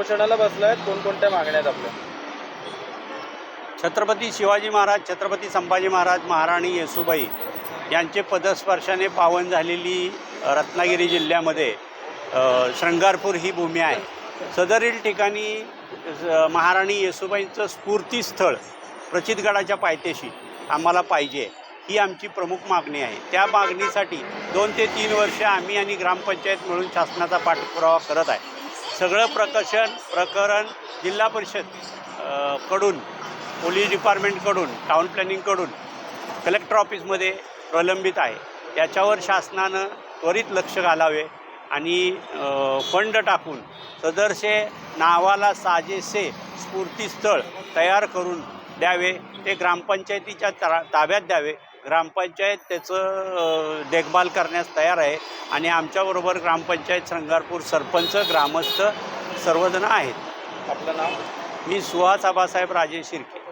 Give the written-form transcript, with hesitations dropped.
उपोषणाला बसलायत, कोणकोणत्या मागण्या आहेत आपल्या? छत्रपती शिवाजी महाराज, छत्रपती संभाजी महाराज, महाराणी येसूबाई यांचे पदस्पर्शाने पावन झालेली रत्नागिरी जिल्ह्यामध्ये श्रंगारपूर ही भूमी आहे. सदरील ठिकाणी महाराणी येसूबाईंचं स्फूर्तीस्थळ प्रचितगडाच्या पायथ्याशी आम्हाला पाहिजे, ही आमची प्रमुख मागणी आहे. त्या मागणीसाठी 2 ते 3 वर्ष आम्ही आणि ग्रामपंचायत मिळून शासनाचा पाठपुरावा करत आहे. सगळं प्रकरण जिल्हा परिषद कडून, पोलीस डिपार्टमेंटकडून, टाउन प्लॅनिंगकडून कलेक्टर ऑफिसमध्ये प्रलंबित आहे. याच्यावर शासनानं त्वरित लक्ष घालावे आणि फंड टाकून सदरचे नावाला साजेसे स्फूर्तीस्थळ तयार करून द्यावे. ते ग्रामपंचायतीच्या ताब्यात द्यावे. ग्रामपंचायत त्याचं देखभाल करण्यास तयार आहे आणि आमच्याबरोबर ग्रामपंचायत श्रंगारपूर सरपंच, ग्रामस्थ सर्वजण आहेत. आपलं नाव? मी सुहास आबासाहेब राजे शिर्के.